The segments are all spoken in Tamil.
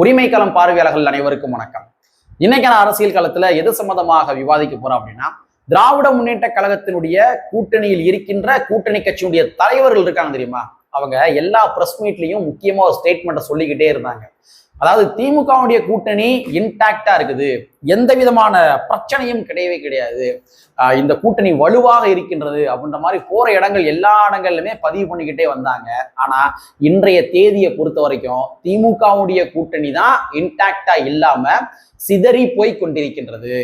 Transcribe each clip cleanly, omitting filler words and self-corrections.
உரிமைக்களம் பார்வையாளர்கள் அனைவருக்கும் வணக்கம். இன்னைக்கான அரசியல் களத்துல எது சம்பந்தமாக விவாதிக்க போறோம் அப்படின்னா, திராவிட முன்னேற்ற கழகத்தினுடைய கூட்டணியில் இருக்கின்ற கூட்டணி கட்சியினுடைய தலைவர்கள் இருக்காங்க தெரியுமா, அவங்க எல்லா பிரஸ் மீட்லயும் முக்கியமா ஒரு ஸ்டேட்மெண்ட்டை சொல்லிக்கிட்டே இருந்தாங்க. அதாவது திமுகவுடைய கூட்டணி இன்டாக்டா இருக்குது, எந்த விதமான பிரச்சனையும் கிடையவே கிடையாது, இந்த கூட்டணி வலுவாக இருக்கின்றது அப்படின்ற மாதிரி போற இடங்கள் எல்லா இடங்கள்லுமே பதிவு பண்ணிக்கிட்டே வந்தாங்க. ஆனா இன்றைய தேதியை பொறுத்த வரைக்கும் திமுகவுடைய கூட்டணி தான் இன்டாக்டா இல்லாம சிதறி போய் கொண்டிருக்கின்றது.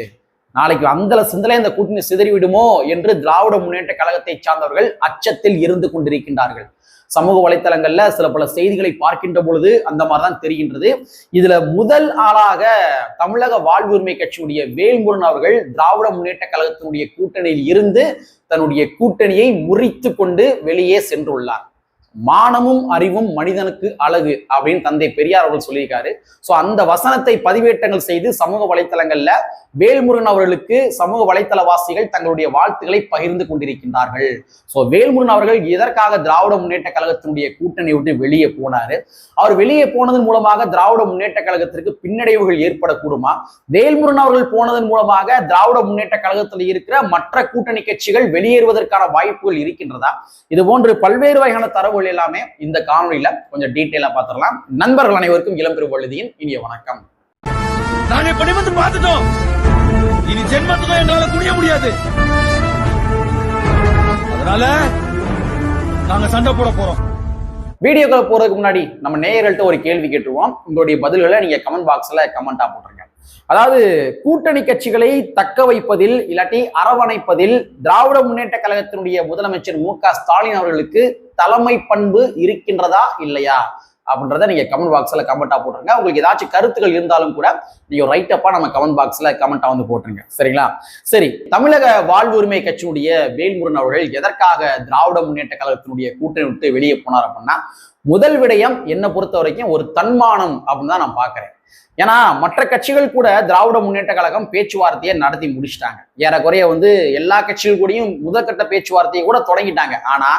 நாளைக்கு அந்த சிந்தனை இந்த கூட்டணி சிதறி விடுமோ என்று திராவிட முன்னேற்ற கழகத்தை சார்ந்தவர்கள் அச்சத்தில் இருந்து கொண்டிருக்கின்றார்கள். சமூக வலைத்தளங்கள்ல சில பல செய்திகளை பார்க்கின்ற பொழுது அந்த மாதிரிதான் தெரிகின்றது. இதுல முதல் ஆளாக தமிழக வாழ்வுரிமை கட்சியுடைய வேல்முருகன் அவர்கள் திராவிட முன்னேற்ற கழகத்தினுடைய கூட்டணியில் இருந்து தன்னுடைய கூட்டணியை முறித்து கொண்டு வெளியே சென்றுள்ளார். மானமும் அறிவும் மனிதனுக்கு அழகு அப்படின்னு தந்தை பெரியார் அவர்கள் சொல்லியிருக்காரு. சோ அந்த வசனத்தை பதிவேற்றங்கள் செய்து சமூக வலைத்தளங்கள்ல வேல்முருகன் அவர்களுக்கு சமூக வலைத்தளவாசிகள் தங்களுடைய வாழ்த்துக்களை பகிர்ந்து கொண்டிருக்கின்றார்கள். சோ வேல்முருகன் அவர்கள் எதற்காக திராவிட முன்னேற்ற கழகத்தினுடைய கூட்டணி விட்டு வெளியே போனாரு, அவர் வெளியே போனதன் மூலமாக திராவிட முன்னேற்ற கழகத்திற்கு பின்னடைவுகள் ஏற்படக்கூடுமா, வேல்முருகன் அவர்கள் போனதன் மூலமாக திராவிட முன்னேற்ற கழகத்தில் இருக்கிற மற்ற கூட்டணி கட்சிகள் வெளியேறுவதற்கான வாய்ப்புகள் இருக்கின்றதா, இது போன்று பல்வேறு வகையான தரவுகள் எல்லாமே இந்த காணொலியில கொஞ்சம் டீட்டெயிலா பார்த்துடலாம். நண்பர்கள் அனைவருக்கும் இளம்பெருவழுதியின் இனிய வணக்கம். நாங்க படி வந்து பார்த்துட்டோம், இனி ஜென்மத்துக்கு எங்களால துணிய முடியாது, அதனால நாங்க சண்டை போட போறோம். வீடியோக்களை போறதுக்கு முன்னாடி நம்ம நேயர்கள்ட்ட ஒரு கேள்வி கேட்டுருவோம். உங்களுடைய பதில்களை நீங்க கமெண்ட் பாக்ஸ்ல கமெண்டா போட்டுருங்க. அதாவது கூட்டணி கட்சிகளை தக்க வைப்பதில் இல்லாட்டி அரவணைப்பதில் திராவிட முன்னேற்ற கழகத்தினுடைய முதலமைச்சர் மு.க. ஸ்டாலின் அவர்களுக்கு தலைமை பண்பு இருக்கின்றதா இல்லையா அப்படின்றத நீங்க கமெண்ட் பாக்ஸ்ல கமெண்டா போட்டுருங்க. உங்களுக்கு ஏதாச்சும் கருத்துக்கள் இருந்தாலும் கூட நீங்க ரைட் அப்பா நம்ம கமெண்ட் பாக்ஸ்ல கமெண்டா வந்து போட்டுருங்க, சரிங்களா? சரி, தமிழக வாழ்வுரிமை கட்சியினுடைய வேல்முருகன் அவர்கள் எதற்காக திராவிட முன்னேற்ற கழகத்தினுடைய கூட்டணி விட்டு வெளியே போனார் அப்படின்னா, முதல் விடயம் என்னை பொறுத்த வரைக்கும் ஒரு தன்மானம் அப்படின்னு தான் நான் பாக்குறேன். ஏன்னா மற்ற கட்சிகள் கூட திராவிட முன்னேற்ற கழகம் பேச்சுவார்த்தையை நடத்தி முடிச்சிட்டாங்க. ஏறக்குறைய எல்லா கட்சிகள் கூடயும் முதற்கட்ட பேச்சுவார்த்தையை கூட தொடங்கிட்டாங்க. ஆனா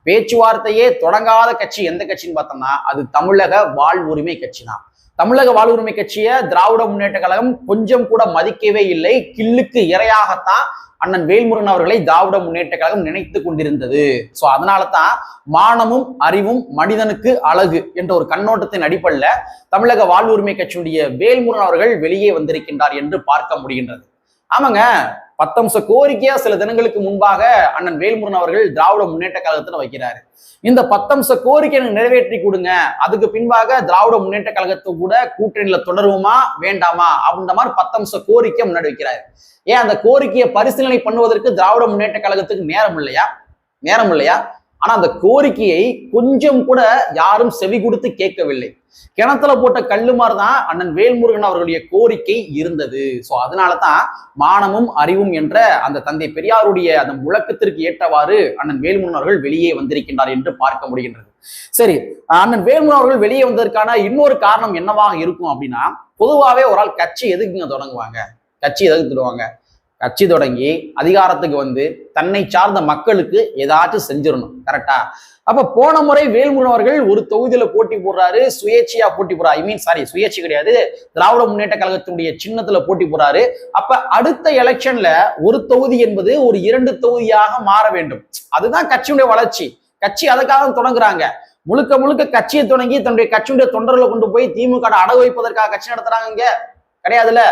பேச்சுவார்த்தையே தொடங்காத கட்சி எந்த கட்சின்னு பார்த்தோம்னா அது தமிழக வாழ்வுரிமை கட்சி தான். தமிழக வாழ்வுரிமை கட்சியை திராவிட முன்னேற்ற கழகம் கொஞ்சம் கூட மதிக்கவே இல்லை. கில்லுக்கு இரையாகத்தான் அண்ணன் வேல்முருகன் அவர்களை திராவிட முன்னேற்ற கழகம் நினைத்து கொண்டிருந்தது. சோ அதனால தான் மானமும் அறிவும் மனிதனுக்கு அழகு என்ற ஒரு கண்ணோட்டத்தின் அடிப்படையில் தமிழக வாழ்வுரிமை கட்சியுடைய வேல்முருகன் அவர்கள் வெளியே வந்திருக்கின்றார் என்று பார்க்க முடிகின்றது. ஆமாங்க, 10 அம்ச கோரிக்கையா சில தினங்களுக்கு முன்பாக அண்ணன் வேல்முருகன் அவர்கள் திராவிட முன்னேற்ற கழகத்துல வைக்கிறாரு. இந்த 10 அம்ச கோரிக்கை நிறைவேற்றி கொடுங்க, அதுக்கு பின்பாக திராவிட முன்னேற்ற கழகத்தை கூட கூட்டணியில தொடருவோமா வேண்டாமா அப்படின்ற மாதிரி 10 அம்ச கோரிக்கை முன்னாடி வைக்கிறாரு. ஏன் அந்த கோரிக்கையை பரிசீலனை பண்ணுவதற்கு திராவிட முன்னேற்ற கழகத்துக்கு நேரம் இல்லையா? ஆனா அந்த கோரிக்கையை கொஞ்சம் கூட யாரும் செவி கொடுத்து கேட்கவில்லை. கிணத்துல போட்ட கல்லுமாறு தான் அண்ணன் வேல்முருகன் அவர்களுடைய கோரிக்கை இருந்தது. சோ அதனாலதான் மானமும் அறிவும் என்ற அந்த தந்தை பெரியாருடைய அந்த முழக்கத்திற்கு ஏற்றவாறு அண்ணன் வேல்முருகன் அவர்கள் வெளியே வந்திருக்கின்றார் என்று பார்க்க முடிகின்றது. சரி, அண்ணன் வேல்முருகன் அவர்கள் வெளியே வந்ததற்கான இன்னொரு காரணம் என்னவாக இருக்கும் அப்படின்னா, பொதுவாகவே ஒரு ஆள் கட்சி எதுக்குங்க தொடங்குவாங்க, கட்சி எதுக்கு தொடங்குவாங்க, கட்சி தொடங்கி அதிகாரத்துக்கு தன்னை சார்ந்த மக்களுக்கு ஏதாச்சும் செஞ்சிடணும், கரெக்டா? அப்ப போன முறை வேல்முருகன் அவர்கள் ஒரு தொகுதியில போட்டி போடுறாரு, சுயேட்சையா போட்டி போடுறாரு. சுயேட்சை கிடையாது, திராவிட முன்னேற்ற கழகத்தினுடைய சின்னத்துல போட்டி போடுறாரு. அப்ப அடுத்த எலெக்ஷன்ல ஒரு தொகுதி என்பது ஒரு 2 தொகுதியாக மாற வேண்டும். அதுதான் கட்சியுடைய வளர்ச்சி. கட்சி அதுக்காக தொடங்குறாங்க. முழுக்க கட்சியை தொடங்கி தன்னுடைய கட்சியுடைய தொண்டர்களை கொண்டு போய் திமுக அடகு வைப்பதற்காக கட்சி நடத்துறாங்க கிடையாதுல்ல.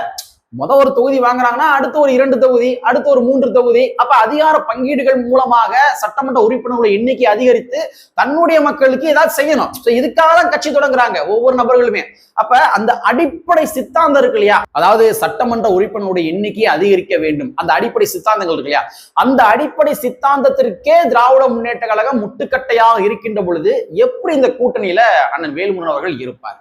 ஒரு தொகுதி வாங்குறாங்கன்னா அடுத்து ஒரு 2 தொகுதி, அடுத்து ஒரு 3 தொகுதி. அப்ப அதிகார பங்கீடுகள் மூலமாக சட்டமன்ற உறுப்பினர்களுடைய எண்ணிக்கை அதிகரித்து தன்னுடைய மக்களுக்கு ஏதாவது செய்யணும். இதுக்காக தான் கட்சி தொடங்குறாங்க ஒவ்வொரு நபர்களுமே. அப்ப அந்த அடிப்படை சித்தாந்தம் இருக்கு இல்லையா, அதாவது சட்டமன்ற உறுப்பினருடைய எண்ணிக்கையை அதிகரிக்க வேண்டும், அந்த அடிப்படை சித்தாந்தங்கள் இருக்கு இல்லையா, அந்த அடிப்படை சித்தாந்தத்திற்கே திராவிட முன்னேற்ற கழகம் முட்டுக்கட்டையாக இருக்கின்ற பொழுது எப்படி இந்த கூட்டணியில அண்ணன் வேல்முருகன் அவர்கள் இருப்பார்?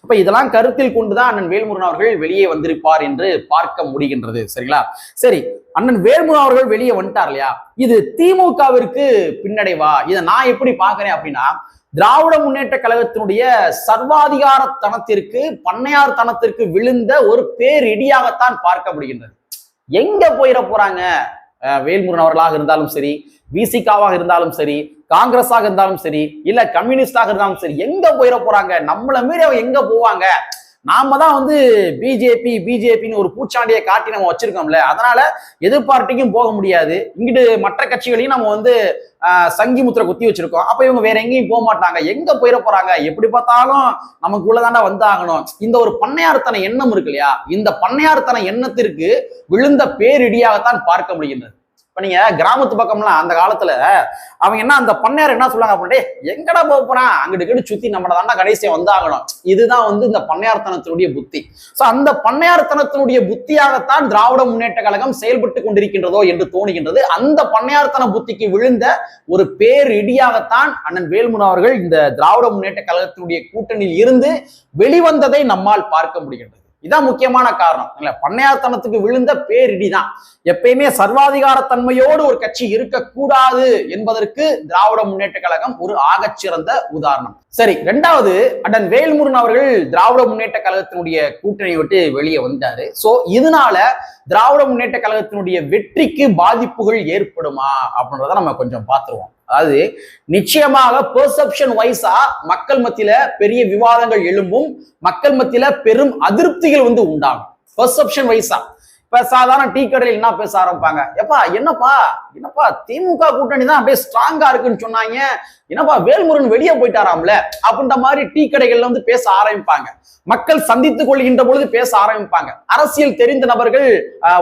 அப்ப இதெல்லாம் கருத்தில் கொண்டுதான் அண்ணன் வேல்முருகன் அவர்கள் வெளியே வந்திருப்பார் என்று பார்க்க முடிகின்றது, சரிங்களா? சரி, அண்ணன் வேல்முருகன் அவர்கள் வெளியே வந்துட்டார் இல்லையா, இது திமுகவிற்கு பின்னடைவா? இதை நான் எப்படி பாக்குறேன் அப்படின்னா, திராவிட முன்னேற்ற கழகத்தினுடைய சர்வாதிகாரத்தனத்திற்கு பண்ணையார் தனத்திற்கு விழுந்த ஒரு பேரிடியாகத்தான் பார்க்க முடிகின்றது. எங்க போயிட போறாங்க வேல்முருகன் அவர்களாக இருந்தாலும் சரி, விசிகாவாக இருந்தாலும் சரி, காங்கிரஸாக இருந்தாலும் சரி, இல்ல கம்யூனிஸ்டாக இருந்தாலும் சரி, எங்க போயிட போறாங்க? நம்மள மீறி அவங்க எங்க போவாங்க நாம தான் வந்து பிஜேபின்னு ஒரு பூச்சாண்டியை காட்டி நம்ம வச்சிருக்கோம்ல, அதனால எதிர்பார்ட்டிக்கும் போக முடியாது, இங்கிட்டு மற்ற கட்சிகளையும் நம்ம வந்து சங்கி முத்திரை குத்தி வச்சிருக்கோம். அப்ப இவங்க வேற எங்கேயும் போக மாட்டாங்க, எங்க போயிட போறாங்க, எப்படி பார்த்தாலும் நமக்குள்ளதாண்டா வந்தாகணும். இந்த ஒரு பண்ணையார்த்தன எண்ணம் இருக்கு இல்லையா, இந்த பண்ணையார்த்தன எண்ணத்திற்கு விழுந்த பேரிடியாகத்தான் பார்க்க முடிகின்றது. இப்ப நீங்க கிராமத்து பக்கம்லாம் அந்த காலத்துல அவங்க என்ன அந்த பண்ணையார் என்ன சொல்லுவாங்க அப்படின்ட்டு, எங்கடா போக போறான், அங்கிட்டு சுத்தி நம்மள தாண்டா கடைசியா வந்தாகணும். இதுதான் வந்து இந்த பண்ணையார்த்தனத்தினுடைய புத்தி. சோ அந்த பண்ணையார்த்தனத்தினுடைய புத்தியாகத்தான் திராவிட முன்னேற்ற கழகம் செயல்பட்டு கொண்டிருக்கின்றதோ என்று தோணுகின்றது. அந்த பண்ணையார்த்தன புத்திக்கு விழுந்த ஒரு பேரிடியாகத்தான் அண்ணன் வேல்முருகன் அவர்கள் இந்த திராவிட முன்னேற்ற கழகத்தினுடைய கூட்டணியில் இருந்து வெளிவந்ததை நம்மால் பார்க்க முடிகின்றது. இதான் முக்கியமான காரணம். இல்ல, பண்ணையார்த்தனத்துக்கு விழுந்த பேரிடிதான். எப்பயுமே சர்வாதிகாரத்தன்மையோடு ஒரு கட்சி இருக்கக்கூடாது என்பதற்கு திராவிட முன்னேற்ற கழகம் ஒரு ஆகச்சிறந்த உதாரணம். சரி, இரண்டாவது, அண்ணன் வேல்முருகன் அவர்கள் திராவிட முன்னேற்ற கழகத்தினுடைய கூட்டணியை விட்டு வெளியே வந்தாரு. சோ இதனால திராவிட முன்னேற்ற கழகத்தினுடைய வெற்றிக்கு பாதிப்புகள் ஏற்படுமா அப்படின்றத நம்ம கொஞ்சம் பார்த்துருவோம். அதாவது நிச்சயமாக பெர்செப்ஷன் வைஸா மக்கள் மத்தியில பெரிய விவாதங்கள் எழும்பும், மக்கள் மத்தியில பெரும் அதிருப்திகள் வந்து உண்டாகும். பெர்செப்ஷன் வைஸா இப்ப சாதாரண டீ கடையில் என்ன பேச ஆரம்பிப்பாங்க, என்னப்பா திமுக கூட்டணி தான் அப்படியே ஸ்ட்ராங்கா இருக்குன்னு சொன்னாங்க, என்னப்பா வேல்முருகன் வெளியே போயிட்டாராம்ல அப்படின்ற மாதிரி டீ கடைகள்ல வந்து பேச ஆரம்பிப்பாங்க. மக்கள் சந்தித்துக் கொள்கின்ற பொழுது பேச ஆரம்பிப்பாங்க. அரசியல் தெரிந்த நபர்கள்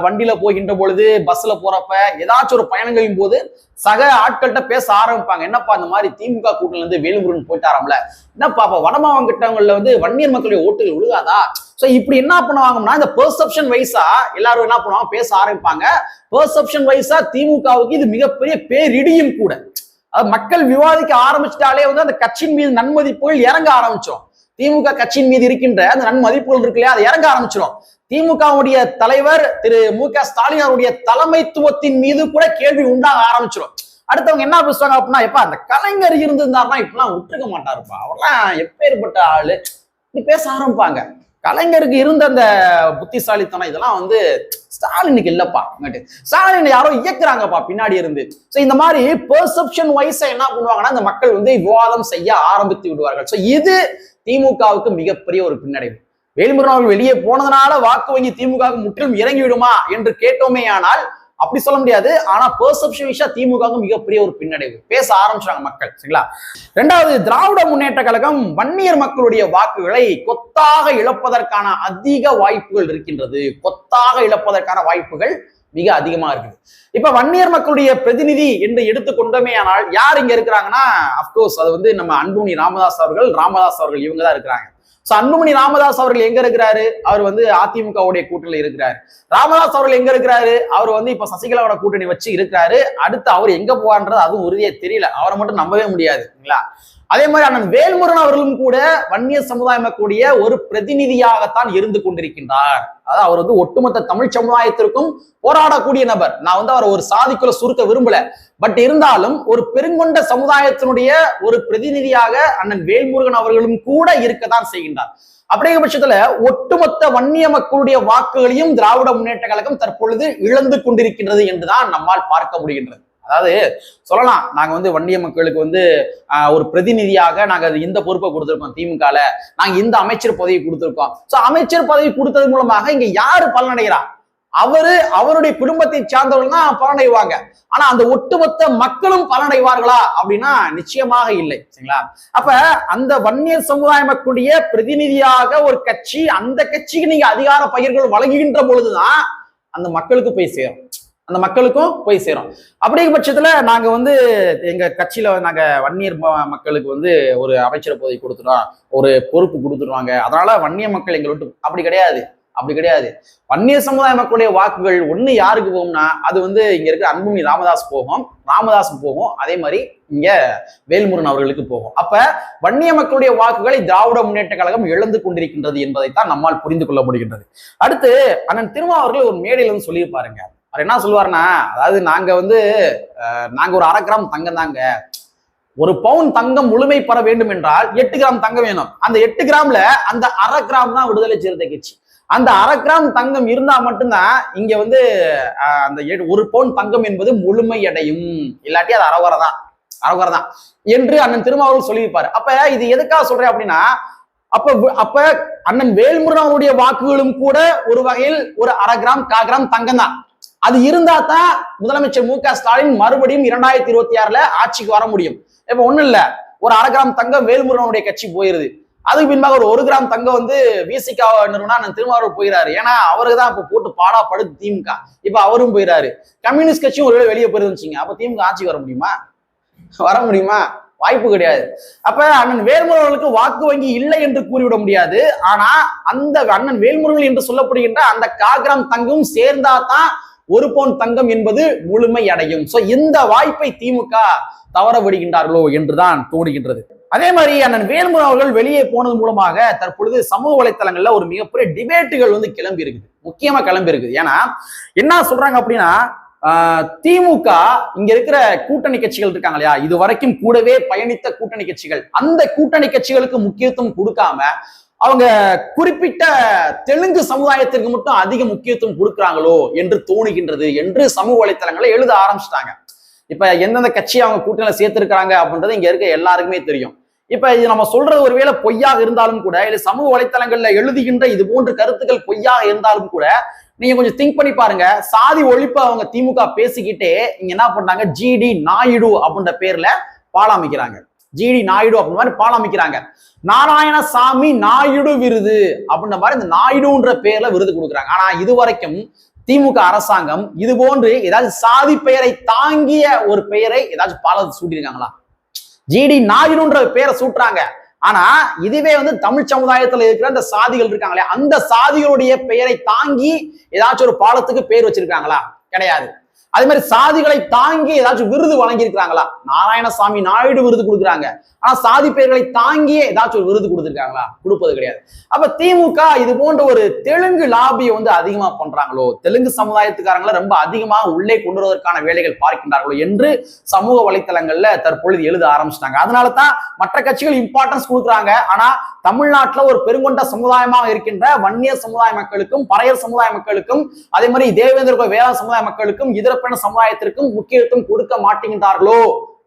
வண்டியில போகின்ற பொழுது, பஸ்ல போறப்ப, ஏதாச்சும் ஒரு பயணங்களின் போது சக ஆட்கள்கிட்ட பேச ஆரம்பிப்பாங்க. என்னப்பா இந்த மாதிரி திமுக கூட்டணில இருந்து வேல்முருகன் போயிட்டாராம்ல, என்னப்பா வடமாவட்டங்கள்ல வந்து வன்னியர் மக்களுடைய ஓட்டுகள் விழுகாதா? சோ இப்படி என்ன பண்ணுவாங்கன்னா, இந்த பெர்செப்ஷன் வைஸா எல்லாரும் என்ன பண்ணுவாங்க, பேச ஆரம்பிப்பாங்க. பெர்செப்ஷன் வைஸா திமுகவுக்கு இது மிகப்பெரிய பேரிடியும் கூட. மக்கள் விவாதிக்க ஆரம்பிச்சிட்டாலே வந்து அந்த கட்சியின் மீது நன்மதிப்புகள் இறங்க ஆரம்பிச்சிடும். திமுக கட்சியின் மீது இருக்கின்ற அந்த நன்மதிப்புகள் இருக்கு இல்லையா, அது இறங்க ஆரம்பிச்சிடும். திமுகவுடைய தலைவர் திரு மு.க. ஸ்டாலின் அவருடைய தலைமைத்துவத்தின் மீது கூட கேள்வி உண்டாக ஆரம்பிச்சிடும். அடுத்தவங்க என்ன பேசுவாங்க அப்படின்னா, எப்ப அந்த கலைஞர் இருந்திருந்தாருன்னா இப்பெல்லாம் விட்டுருக்க மாட்டாருப்பா, அவர்லாம் எப்பேற்பட்ட ஆளு, இப்படி பேச ஆரம்பிப்பாங்க. கலைஞருக்கு இருந்த அந்த புத்திசாலித்தனம் இதெல்லாம் வந்து ஸ்டாலினுக்கு இல்லப்பா, ஸ்டாலின் யாரோ இயக்குறாங்கப்பா பின்னாடி இருந்து. சோ இந்த மாதிரி பெர்செப்ஷன் வைஸ் என்ன பண்ணுவாங்கன்னா, இந்த மக்கள் வந்து விவாதம் செய்ய ஆரம்பித்து விடுவார்கள். சோ இது திமுகவுக்கு மிகப்பெரிய ஒரு பின்னடைவு. வேல்முருகன் அவர்கள் வெளியே போனதுனால வாக்கு வங்கி திமுகவுக்கு முற்றிலும் இறங்கி விடுமா என்று கேட்டோமே, ஆனால் அப்படி சொல்ல முடியாது. ஆனா பெர்செப்ஷன் விஷயம் திமுகவுக்கு மிகப்பெரிய ஒரு பின்னடைவு. பேச ஆரம்பிச்சாங்க மக்கள். சரிங்களா? இரண்டாவது, திராவிட முன்னேற்ற கழகம் வன்னியர் மக்களுடைய வாக்குகளை கொத்தாக இழப்பதற்கான அதிக வாய்ப்புகள் இருக்கின்றது. கொத்தாக இழப்பதற்கான வாய்ப்புகள் மிக அதிகமா இருக்குது. இப்ப வன்னியர் மக்களுடைய பிரதிநிதி என்று எடுத்துக்கொண்டோமே ஆனால் யார் இங்க இருக்கிறாங்கன்னா, அப்கோர்ஸ் அது வந்து நம்ம அன்புமணி ராமதாஸ் அவர்கள் இவங்க தான் இருக்கிறாங்க. அன்புமணி ராமதாஸ் அவர்கள் எங்க இருக்கிறாரு? அவர் வந்து அதிமுகவுடைய கூட்டணியில் இருக்கிறாரு. ராமதாஸ் அவர்கள் எங்க இருக்கிறாரு? அவர் வந்து இப்ப சசிகலாவோட கூட்டணி வச்சு இருக்கிறாரு. அடுத்து அவர் எங்க போவான்றது அதுவும் உறுதியே தெரியல. அவரை மட்டும் நம்பவே முடியாது. அதே மாதிரி அண்ணன் வேல்முருகன் அவர்களும் கூட வன்னியர் சமுதாயம் கூடிய ஒரு பிரதிநிதியாகத்தான் இருந்து கொண்டிருக்கின்றார். அதாவது அவர் வந்து ஒட்டுமொத்த தமிழ் சமுதாயத்திற்கும் போராடக்கூடிய நபர். நான் வந்து அவர் ஒரு சாதிக்குள்ள சுருக்க விரும்பல. பட் இருந்தாலும் ஒரு பெருங்கொண்ட சமுதாயத்தினுடைய ஒரு பிரதிநிதியாக அண்ணன் வேல்முருகன் அவர்களும் கூட இருக்கத்தான் செய்கின்றார். அப்படிங்கிற பட்சத்துல ஒட்டுமொத்த வன்னிய மக்களுடைய வாக்குகளையும் திராவிட முன்னேற்ற கழகம் தற்பொழுது இழந்து கொண்டிருக்கின்றது என்றுதான் நம்மால் பார்க்க முடிகின்றது. அதாவது சொல்லலாம், நாங்க வந்து வன்னிய மக்களுக்கு வந்து ஒரு பிரதிநிதியாக நாங்க இந்த பொறுப்பை கொடுத்திருக்கோம், திமுகல நாங்க இந்த அமைச்சர் பதவி கொடுத்திருக்கோம். சோ அமைச்சர் பதவி கொடுத்தது மூலமாக இங்க யாரு பலனடைகிறா? அவருடைய குடும்பத்தை சார்ந்தவர்கள் தான் பலனடைவாங்க. ஆனா அந்த ஒட்டுமொத்த மக்களும் பலனடைவார்களா அப்படின்னா நிச்சயமாக இல்லை. சரிங்களா? அப்ப அந்த வன்னியர் சமுதாய மக்களுடைய பிரதிநிதியாக ஒரு கட்சி, அந்த கட்சிக்கு நீங்க அதிகார பகிர்வுகள் வழங்குகின்ற பொழுதுதான் அந்த மக்களுக்கு போய் சேரும். அப்படிங்கிற பட்சத்துல நாங்க வந்து எங்க கட்சியில நாங்க வன்னியர் மக்களுக்கு வந்து ஒரு அமைச்சர் பதவி கொடுத்துட்டோம், ஒரு பொறுப்பு கொடுத்துருவாங்க, அதனால வன்னிய மக்கள் எங்களை விட்டு அப்படி கிடையாது. வன்னியர் சமுதாய மக்களுடைய வாக்குகள் ஒண்ணு யாருக்கு போகும்னா, அது வந்து இங்க இருக்கிற அன்புமணி ராமதாஸ் போகும், அதே மாதிரி இங்க வேல்முருகன் அவர்களுக்கு போகும். அப்ப வன்னிய மக்களுடைய வாக்குகளை திராவிட முன்னேற்ற கழகம் இழந்து கொண்டிருக்கின்றது என்பதைத்தான் நம்மால் புரிந்து கொள்ள முடிகின்றது. அடுத்து அண்ணன் திருமா அவர்கள் ஒரு மேடையில வந்து சொல்லியிருப்பாருங்க. அவர் என்ன சொல்லுவாருன்னா, அதாவது நாங்க ஒரு 1/2 கிராம் தங்கம் தாங்க, 1 பவுன் தங்கம் முழுமை பெற வேண்டும் என்றால் 8 கிராம் தங்கம் வேணும். அந்த 8 கிராம்ல அந்த 1/2 கிராம் தான் விடுதலை சிறுத்தை கட்சி. அந்த 1/2 கிராம் தங்கம் இருந்தா மட்டும்தான் இங்க வந்து அந்த 1 பவுன் தங்கம் என்பது முழுமை அடையும், இல்லாட்டி அது அறகுறை தான் என்று அண்ணன் திருமாவளவன் சொல்லியிருப்பாரு. அப்ப இது எதுக்காக சொல்றேன் அப்படின்னா, அப்ப அப்ப அண்ணன் வேல்முருகனுடைய வாக்குகளும் கூட ஒரு வகையில் ஒரு 1/2 கிராம் 1/4 கிராம் தங்கம் தான். அது இருந்தா தான் முதலமைச்சர் மு க ஸ்டாலின் மறுபடியும் 2026ல ஆட்சிக்கு வர முடியும். இப்ப ஒண்ணும் இல்ல, ஒரு 1/2 கிராம் தங்கம் வேல்முருகனுடைய கட்சி போயிருது. அதுக்கு பின்பாக ஒரு 1 கிராம் தங்கம் வந்து விசிக நிறுவனா திருமாவளவன் போயிறாரு. ஏன்னா அவருக்கு தான் இப்ப போட்டு பாடா படுத்து திமுக. இப்ப அவரும் போயிறாரு. கம்யூனிஸ்ட் கட்சியும் ஒருவேளை வெளியே போயிருந்துச்சுங்க, அப்ப திமுக ஆட்சிக்கு வர முடியுமா? வர முடியுமா? வாய்ப்பு கிடையாது. அப்ப அண்ணன் வேல்முருகனுக்கு வாக்கு வங்கி இல்லை என்று கூறிவிட முடியாது. ஆனா அந்த அண்ணன் வேல்முருகன் என்று சொல்லப்படுகின்ற அந்த 1/4 கிராம் தங்கம் சேர்ந்தாதான் 1 பவுன் தங்கம் என்பது முழுமை அடையும். சோ இந்த வாய்ப்பை திமுக தவற விடுகின்றார்களோ என்றுதான் தோணுகின்றது. அதே மாதிரி அண்ணன் வேல்முருகன் அவர்கள் வெளியே போனது மூலமாக தற்பொழுது சமூக வலைத்தளங்கள்ல ஒரு மிகப்பெரிய டிபேட்டுகள் வந்து கிளம்பி இருக்குது, முக்கியமா கிளம்பி இருக்குது. ஏன்னா என்ன சொல்றாங்க அப்படின்னா, திமுக இங்க இருக்கிற கூட்டணி கட்சிகள் இருக்காங்க இல்லையா, இது வரைக்கும் கூடவே பயணித்த கூட்டணி கட்சிகள், அந்த கூட்டணி கட்சிகளுக்கு முக்கியத்துவம் கொடுக்காம அவங்க குறிப்பிட்ட தெலுங்கு சமுதாயத்திற்கு மட்டும் அதிக முக்கியத்துவம் கொடுக்குறாங்களோ என்று தோணுகின்றது என்று சமூக வலைத்தளங்களை எழுத ஆரம்பிச்சிட்டாங்க. இப்ப எந்தெந்த கட்சி அவங்க கூட்டணியில சேர்த்திருக்கிறாங்க அப்படின்றது இங்க இருக்க எல்லாருக்குமே தெரியும். இப்ப இது நம்ம சொல்றது ஒருவேளை பொய்யாக இருந்தாலும் கூட, இல்ல சமூக வலைத்தளங்கள்ல எழுதுகின்ற இது போன்ற கருத்துக்கள் பொய்யாக இருந்தாலும் கூட, நீங்க கொஞ்சம் திங்க் பண்ணி பாருங்க. சாதி ஒழிப்பு அவங்க திமுக பேசிக்கிட்டே இங்க என்ன பண்றாங்க, ஜிடி நாயுடு அப்படின்ற பேர்ல பாலாமிக்கிறாங்க. ஜிடி நாயுடு அப்படின்ற மாதிரி பாலாமிக்கிறாங்க. நாராயணசாமி நாயுடு விருது அப்படின்ற மாதிரி இந்த நாயுடுன்ற பேர்ல விருது கொடுக்குறாங்க. ஆனா இது வரைக்கும் திமுக அரசாங்கம் இது போன்று ஏதாவது சாதி பெயரை தாங்கிய ஒரு பெயரை ஏதாச்சும் பாலத்தை சூட்டிருக்காங்களா? ஜிடி நாயுடுன்ற பெயரை சூட்டுறாங்க. ஆனா இதுவே வந்து தமிழ் சமுதாயத்துல இருக்கிற அந்த சாதிகள் இருக்காங்களே, அந்த சாதிகளுடைய பெயரை தாங்கி ஏதாச்சும் ஒரு பாலத்துக்கு பேர் வச்சிருக்காங்களா? கிடையாது. அதே மாதிரி சாதிகளை தாங்கி ஏதாச்சும் விருது வழங்கி இருக்கிறாங்களா? நாராயணசாமி நாயுடு விருது கொடுக்குறாங்க. ஆனா சாதி பெயர்களை தாங்கியே ஏதாச்சும் ஒரு விருது கொடுத்திருக்காங்களா? கொடுப்பது கிடையாது. அப்ப திமுக இது போன்ற ஒரு தெலுங்கு லாபியை வந்து அதிகமா பண்றாங்களோ, தெலுங்கு சமுதாயத்துக்காரங்களை ரொம்ப அதிகமாக உள்ளே கொண்டு வருவதற்கான வேலைகள் பார்க்கின்றார்களோ என்று சமூக வலைத்தளங்கள்ல தற்பொழுது எழுத ஆரம்பிச்சிட்டாங்க. அதனாலதான் மற்ற கட்சிகள் இம்பார்ட்டன்ஸ் கொடுக்குறாங்க. ஆனா தமிழ்நாட்டுல ஒரு பெருங்கொண்ட சமுதாயமாக இருக்கின்ற வன்னியர் சமுதாய மக்களுக்கும், பறையர் சமுதாய மக்களுக்கும், அதே மாதிரி தேவேந்திர வேளாண் சமுதாய மக்களுக்கும், இதரப்பெண சமுதாயத்திற்கும் முக்கியத்துவம் கொடுக்க மாட்டேங்கின்றார்களோ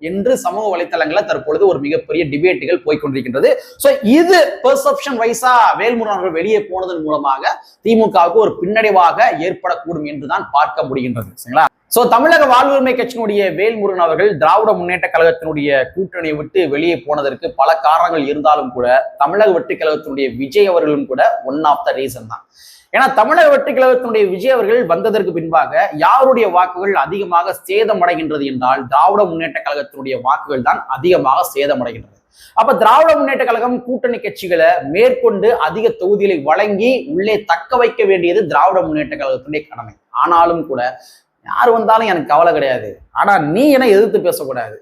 என்று சமூக வலைத்தளங்களில் தற்பொழுது ஒரு மிகப்பெரிய டிபேட்டுகள் போய்கொண்டிருக்கின்றது. சோ இது பெர்செப்ஷன் வைஸா வேல்முருகன் அவர்கள் வெளியே போனதன் மூலமாக திமுகவுக்கு ஒரு பின்னடைவாக ஏற்படக்கூடும் என்றுதான் பார்க்க முடிகின்றது. சரிங்களா? சோ தமிழக வாழ்வுரிமை கட்சியினுடைய வேல்முருகன் அவர்கள் திராவிட முன்னேற்ற கழகத்தினுடைய கூட்டணியை விட்டு வெளியே போனதற்கு பல காரணங்கள் இருந்தாலும் கூட, தமிழக வெற்றி கழகத்தினுடைய விஜய் அவர்களும் கூட ஒன் ஆஃப் த ரீசன் தான். ஏன்னா தமிழக வெற்றி கழகத்தினுடைய விஜய் அவர்கள் வந்ததற்கு பின்பாக யாருடைய வாக்குகள் அதிகமாக சேதமடைகின்றது என்றால் திராவிட முன்னேற்ற கழகத்தினுடைய வாக்குகள் தான் அதிகமாக சேதமடைகின்றது. அப்ப திராவிட முன்னேற்ற கழகம் கூட்டணி கட்சிகளை மேற்கொண்டு அதிக தொகுதிகளை வழங்கி உள்ளே தக்க வைக்க வேண்டியது திராவிட முன்னேற்ற கழகத்தினுடைய கடமை. ஆனாலும் கூட யார் வந்தாலும் எனக்கு கவலை கிடையாது, ஆனா நீ என்ன எதிர்த்து பேசக்கூடாது,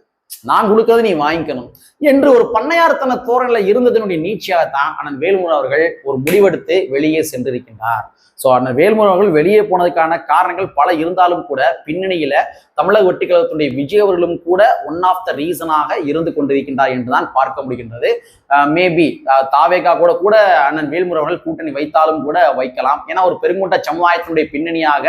நான் கொடுக்கறது நீ வாங்கிக்கணும் என்று ஒரு பண்ணையார்த்தன தோரணையில இருந்ததனுடைய நீட்சியாகத்தான் அண்ணன் வேல்முருகன் அவர்கள் ஒரு முடிவெடுத்து வெளியே சென்றிருக்கின்றார். சோ அண்ணன் வேல்முருகன் அவர்கள் வெளியே போனதுக்கான காரணங்கள் பல இருந்தாலும் கூட பின்னணியில தமிழக வெற்றி கழகத்துடைய விஜய் அவர்களும் கூட ஒன் ஆஃப் த ரீசனாக இருந்து கொண்டிருக்கின்றார் என்றுதான் பார்க்க முடிகின்றது. மேபி தாவேகா கூட அண்ணன் வேல்முருகன் அவர்கள் கூட்டணி வைத்தாலும் கூட வைக்கலாம். ஏன்னா ஒரு பெருங்கொண்ட சமுதாயத்தினுடைய பின்னணியாக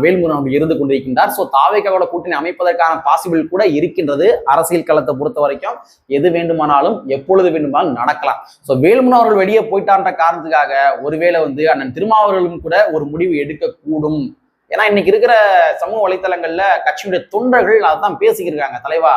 வேல்முருகன் அவர்கள் இருந்து கொண்டிருக்கின்றார். ஸோ தாவேகா கூட்டணி அமைப்பதற்கான பாசிபிள் கூட இருக்கின்றது. அரசியல் களத்தை பொறுத்த வரைக்கும் எது வேண்டுமானாலும் எப்பொழுது வேண்டுமானாலும் நடக்கலாம். ஸோ வேல்முருகன் அவர்கள் வெளியே போயிட்டான்ற காரணத்துக்காக ஒருவேளை வந்து அண்ணன் திருமாவர்களும் கூட ஒரு முடிவு எடுக்கக்கூடும். ஏன்னா இன்னைக்கு இருக்கிற சமூக வலைத்தளங்கள்ல கட்சியுடைய தொண்டர்கள் அதான் பேசிக்கிருக்காங்க, தலைவா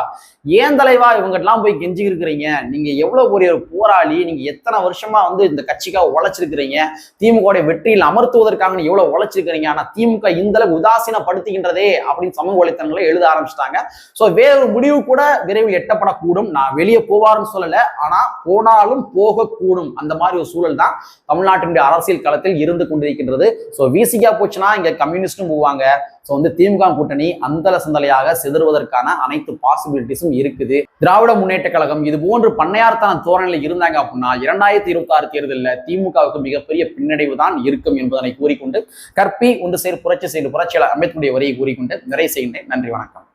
ஏன் தலைவா இவங்கெல்லாம் போய் கெஞ்சி இருக்கிறீங்க, நீங்க எவ்வளவு பெரிய ஒரு போராளி, நீங்க எத்தனை வருஷமா வந்து இந்த கட்சிக்காக உழைச்சிருக்கிறீங்க, திமுக வெற்றியில் அமர்த்துவதற்காக எவ்வளவு உழைச்சிருக்கிறீங்க, ஆனா திமுக இந்த அளவு உதாசீனப்படுத்துகின்றதே அப்படின்னு சமூக வலைத்தளங்களை எழுத ஆரம்பிச்சிட்டாங்க. சோ வேறொரு முடிவு கூட விரைவில் எட்டப்படக்கூடும். நான் வெளியே போவாருன்னு சொல்லல, ஆனா போனாலும் போகக்கூடும். அந்த மாதிரி ஒரு சூழல் தான் தமிழ்நாட்டினுடைய அரசியல் களத்தில் இருந்து கொண்டிருக்கின்றது. சோ விசிகா போச்சுன்னா இங்க கம்யூனிஸ்டும் போவாங்க. சோ வந்து திமுக கூட்டணி அந்தல சந்தலையாக சிதறுவதற்கான அனைத்து பாசிபிலிட்டிஸும் இருக்குது. திராவிட முன்னேற்ற கழகம் இது போன்று பண்ணையார்த்தன தோரணையில் இருந்தாங்க அப்படின்னா 2026 தேர்தலில் திமுகவுக்கு மிகப்பெரிய பின்னடைவு தான் இருக்கும் என்பதனை கூறிக்கொண்டு கற்பி ஒன்று சேர் புரட்சி செய்து புரட்சியாளர் அம்பேத்கருடைய வரியை கூறிக்கொண்டு நிறைவு செய்கின்றேன். நன்றி, வணக்கம்.